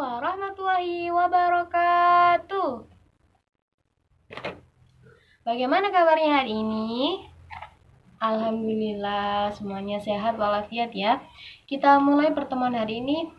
warahmatullahi wabarakatuh. Bagaimana kabarnya hari ini? Alhamdulillah semuanya sehat walafiat ya. Kita mulai pertemuan hari ini.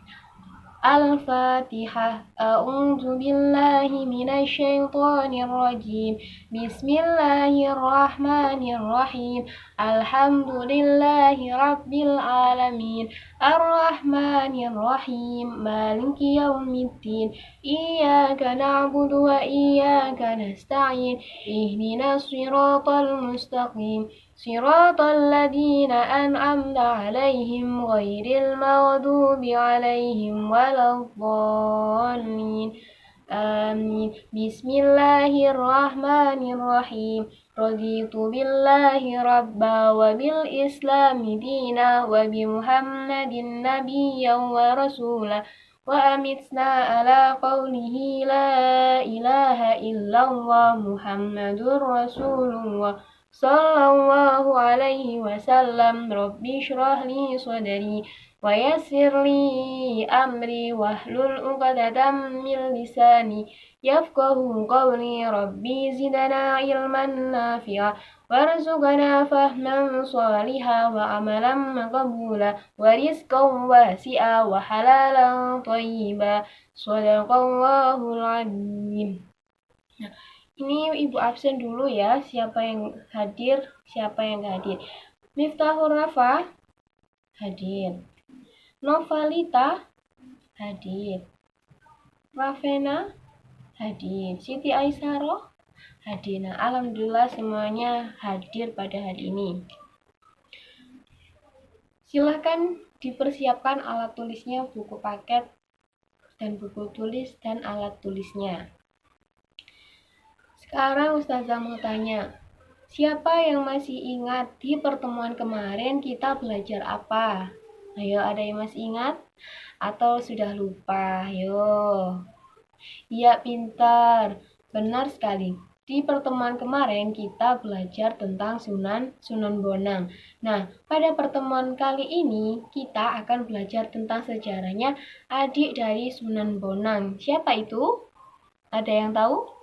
Al-Fatihah. A'udzu billahi minasyaitonir rajim. Bismillahirrahmanirrahim. Alhamdulillahi rabbil alamin. Ar-Rahmanir Rahim. Maliki yaumiddin. Iyyaka na'budu wa iyyaka nasta'in. Ihdinas siratal mustaqim. Siratal ladzina an'amta 'alaihim ghairil maghdubi 'alaihim waladdallin. Amin. Bismillahirrahmanirrahim. Raditu billahi rabba wa bil islami dina wa bi Muhammadin nabiyyan wa rasula wa amitna ala qawlihi la ilaha illallah Muhammadur Rasulullah sallallahu alaihi wasallam. Rabbi shrah li sadri wa yassir li amri wahlul 'uqdatam min lisani yafqahu qawli. Rabbi zidna ilman nafi'a warzuqna fahman shaliha wa amalan maqbula wa rizqan wasi'a wa halalan thayyiba. Shadaqallahul azim. Ini ibu absen dulu ya. Siapa yang hadir, siapa yang gak hadir. Miftahur Rafa hadir. Novalita hadir. Ravena hadir. Siti Aisyah hadir. Nah, alhamdulillah semuanya hadir pada hari ini. Silahkan dipersiapkan alat tulisnya, buku paket dan buku tulis dan alat tulisnya. Sekarang Ustazah mau tanya, siapa yang masih ingat di pertemuan kemarin kita belajar apa? Ayo, ada yang masih ingat? Atau sudah lupa? Ayo. Iya, pintar. Benar sekali. Di pertemuan kemarin kita belajar tentang Sunan Bonang. Nah, pada pertemuan kali ini kita akan belajar tentang sejarahnya adik dari Sunan Bonang. Siapa itu? Ada yang tahu?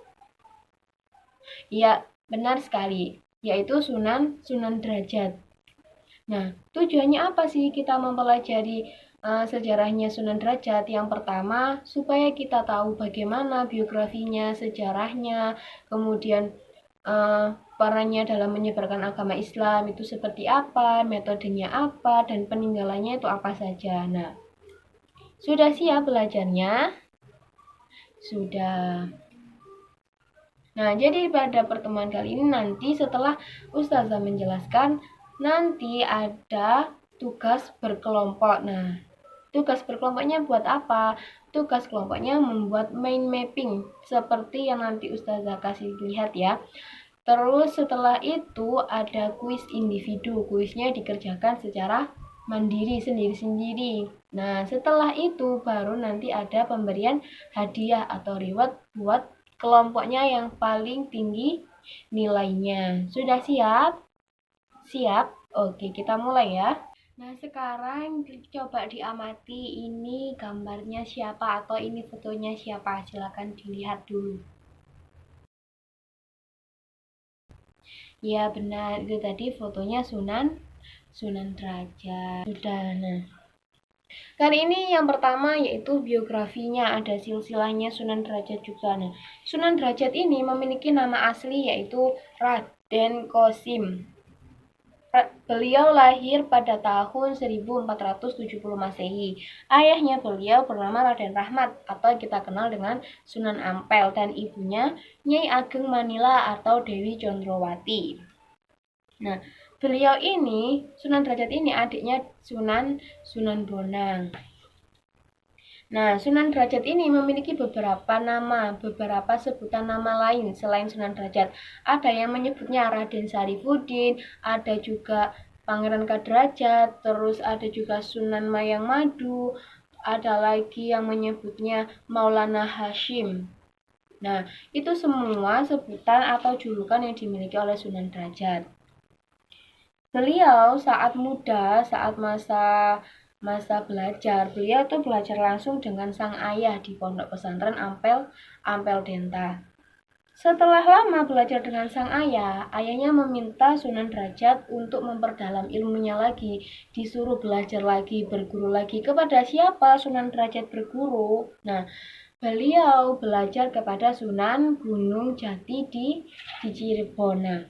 Ya, benar sekali, yaitu Sunan Derajat. Nah, tujuannya apa sih kita mempelajari sejarahnya Sunan Derajat? Yang pertama, supaya kita tahu bagaimana biografinya, sejarahnya, kemudian perannya dalam menyebarkan agama Islam itu seperti apa, metodenya apa, dan peninggalannya itu apa saja. Nah, sudah siap belajarnya? Sudah. Nah, jadi pada pertemuan kali ini nanti setelah Ustazah menjelaskan, nanti ada tugas berkelompok. Nah, tugas berkelompoknya buat apa? Tugas kelompoknya membuat mind mapping, seperti yang nanti Ustazah kasih lihat ya. Terus setelah itu ada kuis individu. Kuisnya dikerjakan secara mandiri, sendiri-sendiri. Nah, setelah itu baru nanti ada pemberian hadiah atau reward buat kelompoknya yang paling tinggi nilainya. Sudah siap? Siap? Oke, kita mulai ya. Nah, sekarang coba diamati ini gambarnya siapa atau ini fotonya siapa. Silakan dilihat dulu. Ya, benar. Itu tadi fotonya Sunan Derajat. Sudah, nah. Kali ini yang pertama yaitu biografinya, ada silsilahnya Sunan Derajat juga. Nah, Sunan Derajat ini memiliki nama asli yaitu Raden Kosim. Beliau lahir pada tahun 1470 Masehi. Ayahnya beliau bernama Raden Rahmat atau kita kenal dengan Sunan Ampel dan ibunya Nyai Ageng Manila atau Dewi Condrowati. Nah, beliau ini, Sunan Derajat ini adiknya Sunan Bonang. Nah, Sunan Derajat ini memiliki beberapa nama, beberapa sebutan nama lain selain Sunan Derajat. Ada yang menyebutnya Raden Sarifuddin, ada juga Pangeran Kaderajat, terus ada juga Sunan Mayang Madu, ada lagi yang menyebutnya Maulana Hashim. Nah, itu semua sebutan atau julukan yang dimiliki oleh Sunan Derajat. Beliau saat muda, saat masa masa belajar. Beliau tuh belajar langsung dengan sang ayah di Pondok Pesantren Ampel Denta. Setelah lama belajar dengan sang ayah, ayahnya meminta Sunan Derajat untuk memperdalam ilmunya lagi, disuruh belajar lagi, berguru lagi. Kepada siapa Sunan Derajat berguru? Nah, beliau belajar kepada Sunan Gunung Jati di Cirebon. Nah,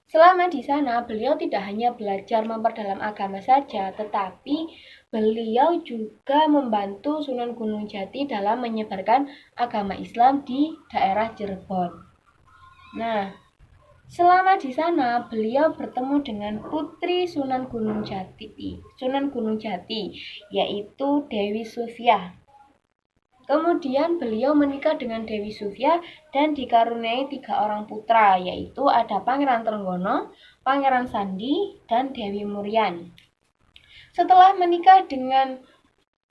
selama di sana, beliau tidak hanya belajar memperdalam agama saja, tetapi beliau juga membantu Sunan Gunung Jati dalam menyebarkan agama Islam di daerah Cirebon. Nah, selama di sana, beliau bertemu dengan putri Sunan Gunung Jati, yaitu Dewi Sufyah. Kemudian beliau menikah dengan Dewi Sufyah dan dikaruniai 3 orang putra, yaitu ada Pangeran Trenggono, Pangeran Sandi, dan Dewi Murian. Setelah menikah dengan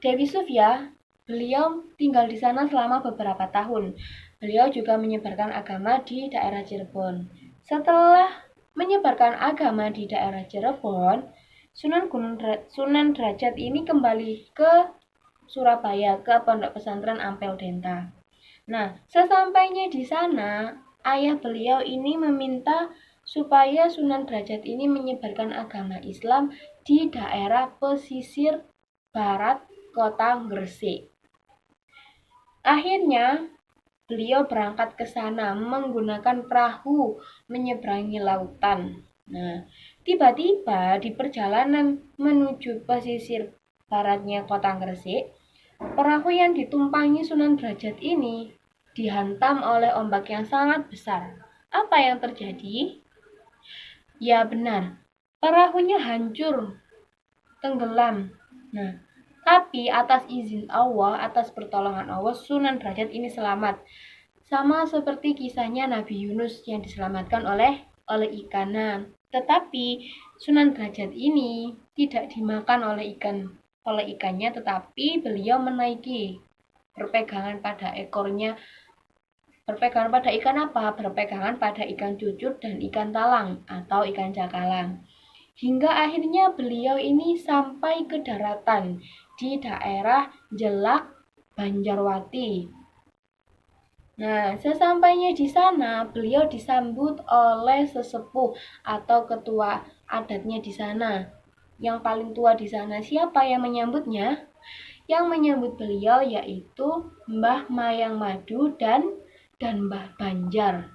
Dewi Sufyah, beliau tinggal di sana selama beberapa tahun. Beliau juga menyebarkan agama di daerah Cirebon. Setelah menyebarkan agama di daerah Cirebon, Sunan Derajat ini kembali ke Surabaya, ke Pondok Pesantren Ampel Denta. Nah, sesampainya di sana, ayah beliau ini meminta supaya Sunan Derajat ini menyebarkan agama Islam di daerah pesisir barat kota Gresik. Akhirnya, beliau berangkat ke sana menggunakan perahu menyeberangi lautan. Nah, tiba-tiba di perjalanan menuju pesisir baratnya kota Gresik, perahu yang ditumpangi Sunan Derajat ini dihantam oleh ombak yang sangat besar. Apa yang terjadi? Ya benar, perahunya hancur, tenggelam. Nah, tapi atas izin Allah, atas pertolongan Allah, Sunan Derajat ini selamat. Sama seperti kisahnya Nabi Yunus yang diselamatkan oleh ikan. Tetapi Sunan Derajat ini tidak dimakan oleh ikannya, tetapi beliau menaiki berpegangan pada ekornya. Berpegangan pada ikan apa? Berpegangan pada ikan cucut dan ikan talang atau ikan cakalang. Hingga akhirnya beliau ini sampai ke daratan di daerah Jelak, Banjarwati. Nah, sesampainya di sana, beliau disambut oleh sesepuh atau ketua adatnya di sana. Yang paling tua di sana, siapa yang menyambutnya? Yang menyambut beliau yaitu Mbah Mayang Madu dan Mbah Banjar.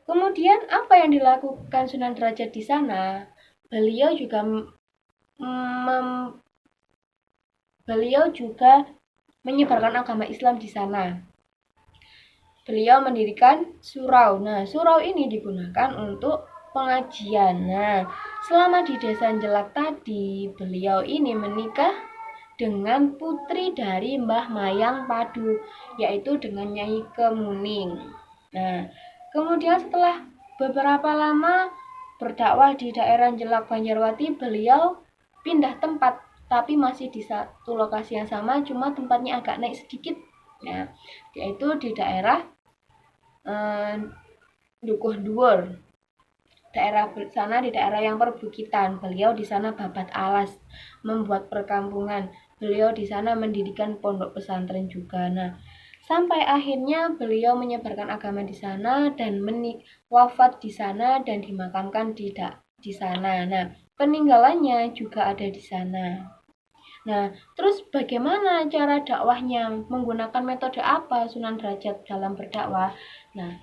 Kemudian apa yang dilakukan Sunan Derajat di sana? Beliau juga menyebarkan agama Islam di sana. Beliau mendirikan surau. Nah, surau ini digunakan untuk pengajian. Nah, selama di desa Jelak tadi, beliau ini menikah dengan putri dari Mbah Mayang Padu, yaitu dengan Nyai Kemuning. Nah, kemudian setelah beberapa lama berdakwah di daerah Jelak Banjarwati, beliau pindah tempat, tapi masih di satu lokasi yang sama, cuma tempatnya agak naik sedikit. Nah, yaitu di daerah Dukuh Dhuwur. Daerah sana di daerah yang perbukitan. Beliau di sana babat alas, membuat perkampungan. Beliau di sana mendirikan pondok pesantren juga. Nah, sampai akhirnya beliau menyebarkan agama di sana dan wafat di sana dan dimakamkan di sana. Nah, peninggalannya juga ada di sana. Nah, terus bagaimana cara dakwahnya? Menggunakan metode apa Sunan Derajat dalam berdakwah? Nah,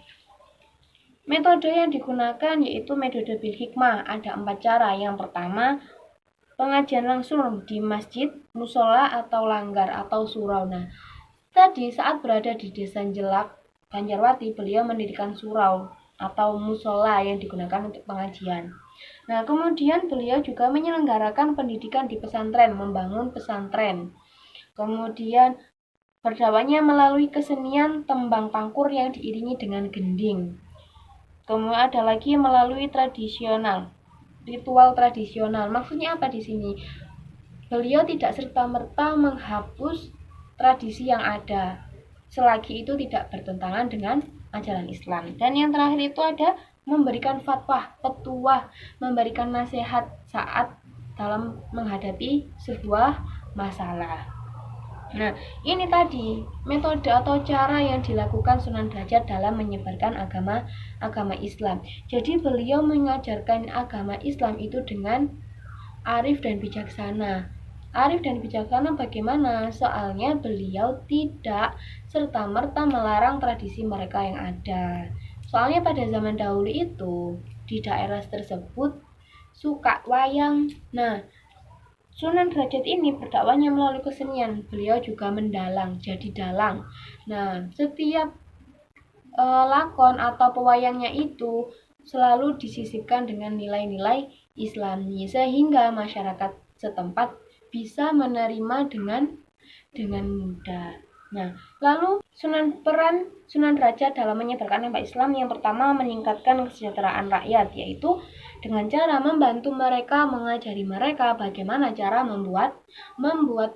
metode yang digunakan yaitu metode bil hikmah. Ada 4 cara. Yang pertama, pengajian langsung di masjid, musola, atau langgar, atau surau. Nah, tadi saat berada di desa Jelak, Banjarwati, beliau mendirikan surau atau musola yang digunakan untuk pengajian. Nah, kemudian beliau juga menyelenggarakan pendidikan di pesantren, membangun pesantren. Kemudian berdakwahnya melalui kesenian tembang pangkur yang diiringi dengan gending. Kemudian ada lagi melalui ritual tradisional. Maksudnya apa di sini? Beliau tidak serta-merta menghapus tradisi yang ada, selagi itu tidak bertentangan dengan ajaran Islam. Dan yang terakhir itu ada memberikan fatwa, petuah, memberikan nasihat saat dalam menghadapi sebuah masalah. Nah, ini tadi metode atau cara yang dilakukan Sunan Derajat dalam menyebarkan agama Islam. Jadi beliau mengajarkan agama Islam itu dengan arif dan bijaksana. Arif dan bijaksana bagaimana? Soalnya beliau tidak serta-merta melarang tradisi mereka yang ada. Soalnya pada zaman dahulu itu di daerah tersebut suka wayang. Nah, Sunan Derajat ini berdakwahnya melalui kesenian. Beliau juga mendalang, jadi dalang. Nah, setiap lakon atau pewayangnya itu selalu disisipkan dengan nilai-nilai Islami sehingga masyarakat setempat bisa menerima dengan mudah. Nah, lalu peran Sunan Derajat dalam menyebarkan agama Islam yang pertama meningkatkan kesejahteraan rakyat, yaitu dengan cara membantu mereka, mengajari mereka bagaimana cara membuat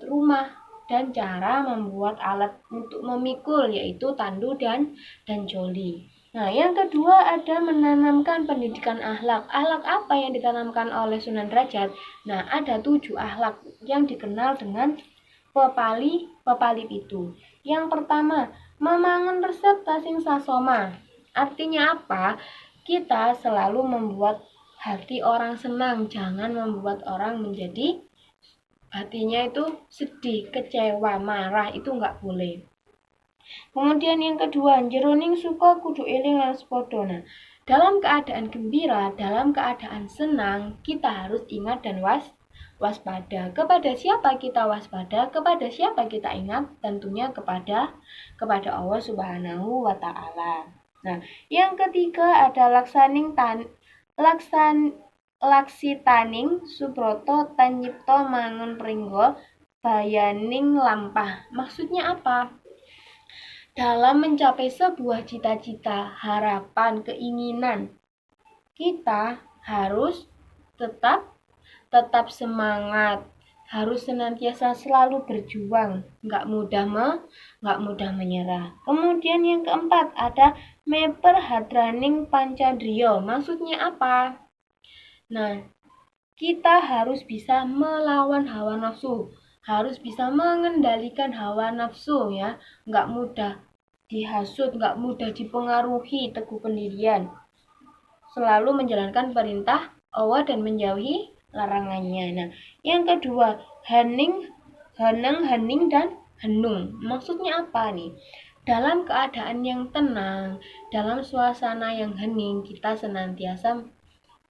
rumah dan cara membuat alat untuk memikul, yaitu tandu dan coli. Nah, yang kedua ada menanamkan pendidikan akhlak. Akhlak apa yang ditanamkan oleh Sunan Derajat? Nah, ada 7 akhlak yang dikenal dengan pepali pitu. Yang pertama, memangun resep tasing sasoma. Artinya apa? Kita selalu membuat hati orang senang, jangan membuat orang menjadi hatinya itu sedih, kecewa, marah, itu nggak boleh. Kemudian yang kedua, jeroning suka kudu eling lan sepodo. Nah, dalam keadaan gembira, dalam keadaan senang, kita harus ingat dan waspada. Kepada siapa kita waspada? Kepada siapa kita ingat? Tentunya kepada Allah Subhanahu wa taala. Nah, yang ketiga ada laksitaning subroto tanyipto mangun pringgo bayaning lampah. Maksudnya apa? Dalam mencapai sebuah cita-cita, harapan, keinginan, kita harus tetap semangat, harus senantiasa selalu berjuang, nggak mudah menyerah. Kemudian yang keempat ada meper hadraning pancadriya. Maksudnya apa? Nah, kita harus bisa melawan hawa nafsu, harus bisa mengendalikan hawa nafsu ya, nggak mudah dihasut, nggak mudah dipengaruhi, teguh pendirian, selalu menjalankan perintah Allah dan menjauhi larangannya. Nah, yang kedua, hening, dan henung. Maksudnya apa nih? Dalam keadaan yang tenang, dalam suasana yang hening, kita senantiasa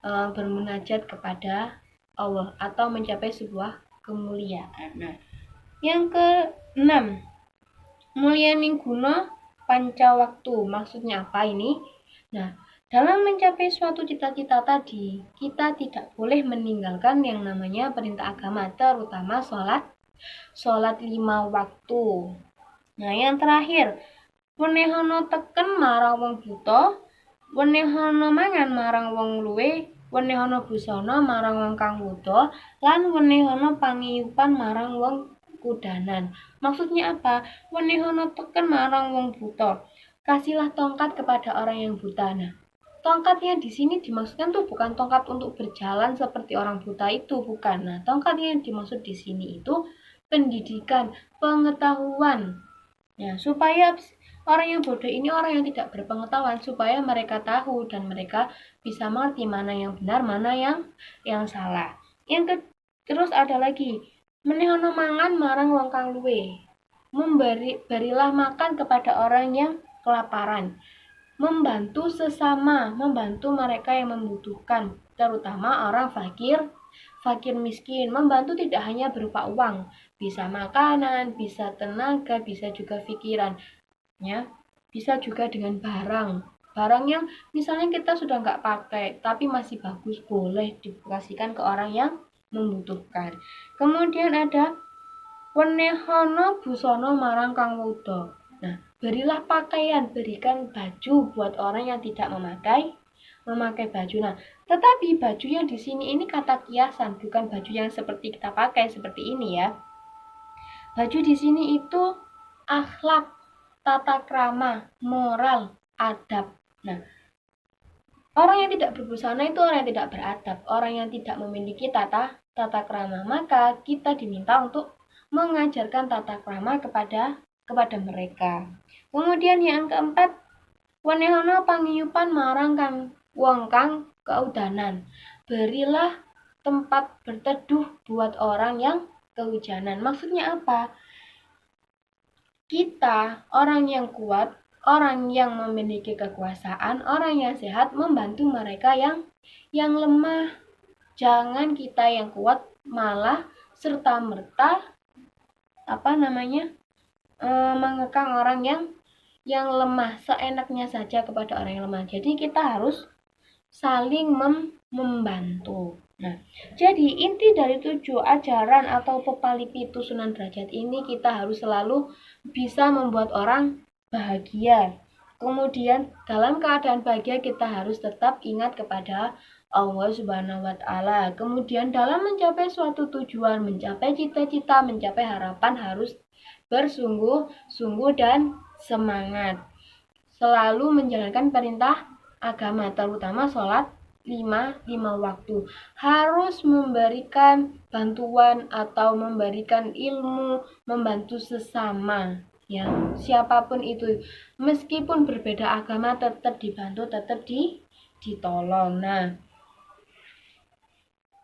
bermunajat kepada Allah atau mencapai sebuah kemuliaan. Nah, yang keenam, mulyaning guna panca waktu. Maksudnya apa ini? Nah, dalam mencapai suatu cita-cita tadi, kita tidak boleh meninggalkan yang namanya perintah agama, terutama sholat 5 waktu. Nah, yang terakhir, wenehono teken marang wong buta, wenehono mangan marang wong luwe, wenehono busana marang wong kang wuda, lan wenehono pangiyupan marang wong kudanan. Maksudnya apa? Wenehono teken marang wong buta. Kasihlah tongkat kepada orang yang buta. Nah, tongkatnya di sini dimaksudkan tuh bukan tongkat untuk berjalan seperti orang buta itu, bukan. Nah, tongkat yang dimaksud di sini itu pendidikan, pengetahuan. Ya, supaya orang yang bodoh ini orang yang tidak berpengetahuan, supaya mereka tahu dan mereka bisa mengerti mana yang benar, mana yang salah. Terus ada lagi, menehono mangan marang wong kang luwe. Berilah makan kepada orang yang kelaparan. Membantu sesama, membantu mereka yang membutuhkan, terutama orang fakir miskin. Membantu tidak hanya berupa uang, bisa makanan, bisa tenaga, bisa juga pikiran, ya, bisa juga dengan barang yang misalnya kita sudah nggak pakai tapi masih bagus, boleh dikasihkan ke orang yang membutuhkan. Kemudian ada wenehono busono marang kang wuda. Nah, berilah pakaian, berikan baju buat orang yang tidak memakai baju. Nah, tetapi baju yang di sini ini kata kiasan, bukan baju yang seperti kita pakai seperti ini ya. Baju di sini itu akhlak, tata krama, moral, adab. Nah, Orang yang tidak berbusana itu orang yang tidak beradab, orang yang tidak memiliki tata krama. Maka kita diminta untuk mengajarkan tata krama kepada mereka. Kemudian yang keempat, wenehono pangiyupan marang kang wong kang keudanan. Berilah tempat berteduh buat orang yang kehujanan. Maksudnya apa? Kita, orang yang kuat, orang yang memiliki kekuasaan, orang yang sehat membantu mereka yang lemah. Jangan kita yang kuat malah serta merta mengekang orang yang lemah seenaknya saja kepada orang yang lemah. Jadi kita harus saling membantu. Nah, jadi inti dari 7 ajaran atau pepalipitu Sunan Derajat ini kita harus selalu bisa membuat orang bahagia. Kemudian dalam keadaan bahagia kita harus tetap ingat kepada Allah Subhanahu wa Ta'ala. Kemudian dalam mencapai suatu tujuan, mencapai cita-cita, mencapai harapan harus bersungguh-sungguh dan semangat. Selalu menjalankan perintah agama, terutama sholat lima waktu. Harus memberikan bantuan atau memberikan ilmu, membantu sesama. Ya, siapapun itu, meskipun berbeda agama, tetap dibantu, tetap ditolong. Nah,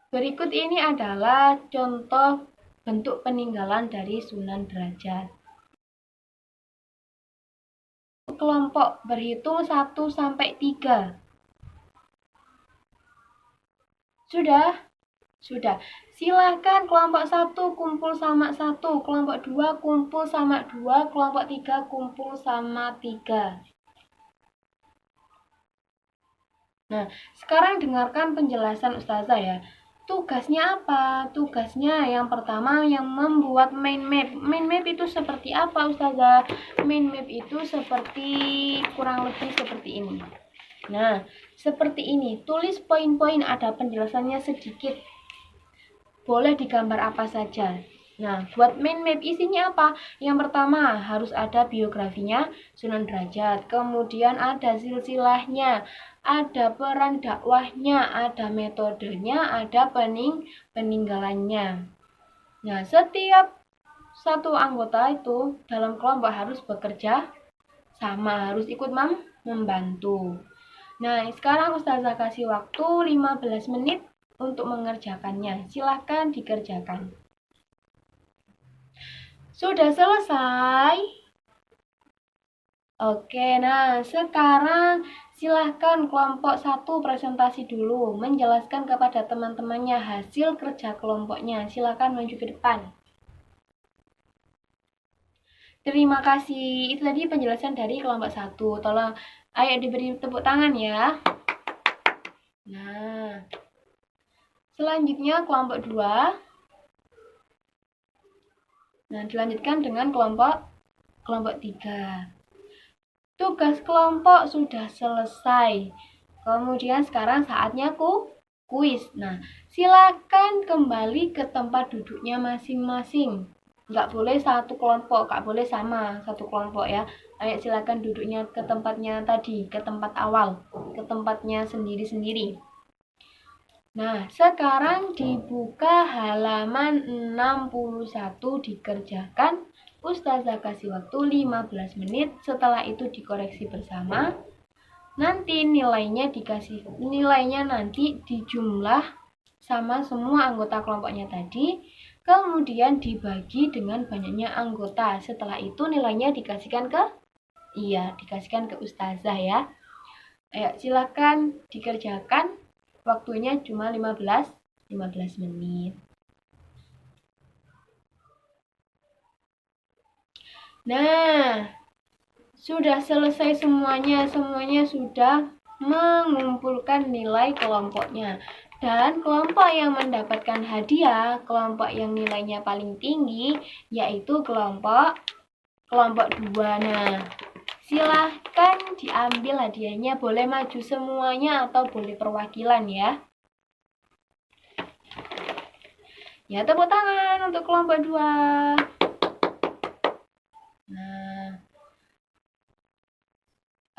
berikut ini adalah contoh bentuk peninggalan dari Sunan Derajat. Kelompok berhitung 1 sampai 3. Sudah. Silahkan kelompok 1 kumpul sama 1, kelompok 2 kumpul sama 2, kelompok 3 kumpul sama 3. Nah, sekarang dengarkan penjelasan Ustazah ya. Tugasnya apa? Tugasnya yang pertama yang membuat mind map. Mind map itu seperti apa Ustazah? Mind map itu seperti kurang lebih seperti ini. Nah, seperti ini. Tulis poin-poin, ada penjelasannya sedikit. Boleh digambar apa saja. Nah, buat mind map isinya apa? Yang pertama, harus ada biografinya Sunan Derajat. Kemudian ada silsilahnya, ada peran dakwahnya, ada metodenya, ada peninggalannya. Nah, setiap satu anggota itu dalam kelompok harus bekerja sama, harus ikut membantu. Nah, sekarang Ustazah kasih waktu 15 menit untuk mengerjakannya. Silahkan dikerjakan. Sudah selesai? Oke, nah sekarang silahkan kelompok 1 presentasi dulu, menjelaskan kepada teman-temannya hasil kerja kelompoknya. Silahkan maju ke depan. Terima kasih. Itu tadi penjelasan dari kelompok 1. Tolong, ayo diberi tepuk tangan ya. Nah, selanjutnya kelompok 2. Nah, dilanjutkan dengan kelompok 3. Tugas kelompok sudah selesai. Kemudian sekarang saatnya kuis. Nah, silakan kembali ke tempat duduknya masing-masing. Nggak boleh satu kelompok, nggak boleh sama satu kelompok ya. Ayo silakan duduknya ke tempatnya tadi, ke tempat awal, ke tempatnya sendiri-sendiri. Nah, sekarang dibuka halaman 61 dikerjakan. Ustazah kasih waktu 15 menit, setelah itu dikoreksi bersama. Nanti nilainya nanti dijumlah sama semua anggota kelompoknya tadi, kemudian dibagi dengan banyaknya anggota. Setelah itu nilainya dikasihkan ke Ustazah ya. Ayo silakan dikerjakan. Waktunya cuma 15 menit. Nah, sudah selesai semuanya sudah mengumpulkan nilai kelompoknya. Dan kelompok yang mendapatkan hadiah, kelompok yang nilainya paling tinggi, yaitu kelompok 2. Nah, silahkan diambil hadiahnya, boleh maju semuanya atau boleh perwakilan ya. Ya, tepuk tangan untuk kelompok 2. Nah,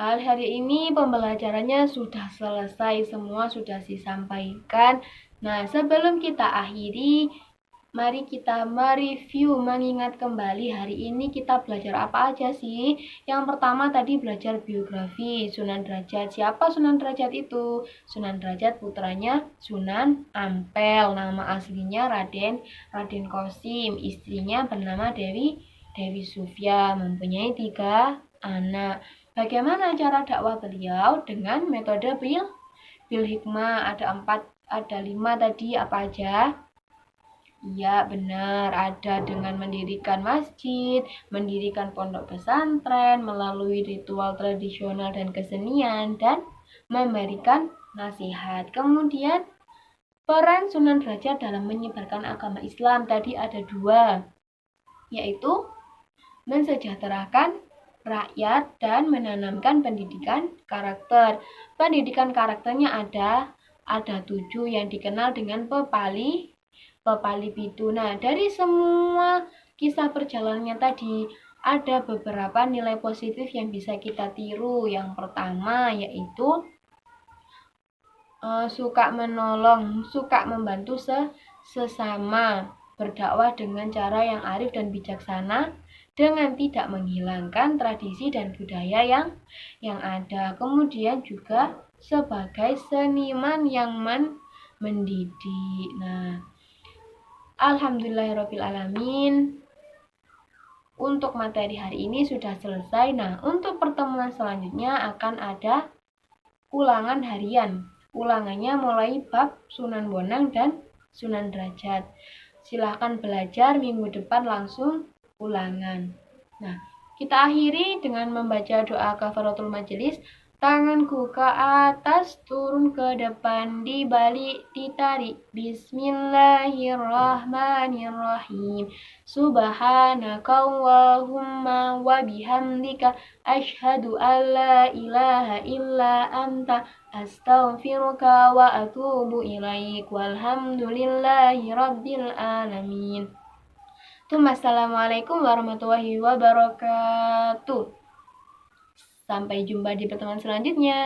Hari ini pembelajarannya sudah selesai, semua sudah disampaikan. Nah, sebelum kita akhiri, mari kita mereview, mengingat kembali hari ini kita belajar apa aja sih. Yang pertama tadi belajar biografi Sunan Derajat. Siapa Sunan Derajat itu? Sunan Derajat putranya Sunan Ampel, nama aslinya Raden Kosim, istrinya bernama Dewi Sufya, mempunyai 3 anak. Bagaimana cara dakwah beliau? Dengan metode bil hikmah. Ada 5 tadi, apa aja? Iya, benar. Ada dengan mendirikan masjid, mendirikan pondok pesantren, melalui ritual tradisional dan kesenian, dan memberikan nasihat. Kemudian, peran Sunan Derajat dalam menyebarkan agama Islam tadi ada 2, yaitu mensejahterakan rakyat dan menanamkan pendidikan karakter. Pendidikan karakternya ada 7 yang dikenal dengan pepali pitu. Nah, dari semua kisah perjalanannya tadi ada beberapa nilai positif yang bisa kita tiru. Yang pertama yaitu suka menolong, suka membantu sesama, berdakwah dengan cara yang arif dan bijaksana, dengan tidak menghilangkan tradisi dan budaya yang ada. Kemudian juga sebagai seniman yang mendidik. Nah, alhamdulillahirrahmanirrahim, untuk materi hari ini sudah selesai. Nah, untuk pertemuan selanjutnya akan ada ulangan harian. Ulangannya mulai bab Sunan Bonang dan Sunan Derajat. Silahkan belajar, minggu depan langsung ulangan. Nah, kita akhiri dengan membaca doa kafaratul majelis. Tanganku ke atas, turun ke depan, dibalik, ditarik. Bismillahirrahmanirrahim. Subhanakallahumma wa bihamdika asyhadu an la ilaha illa anta astaghfiruka wa atubu ilaik. Walhamdulillahi rabbil alamin. Assalamualaikum warahmatullahi wabarakatuh. Sampai jumpa di pertemuan selanjutnya.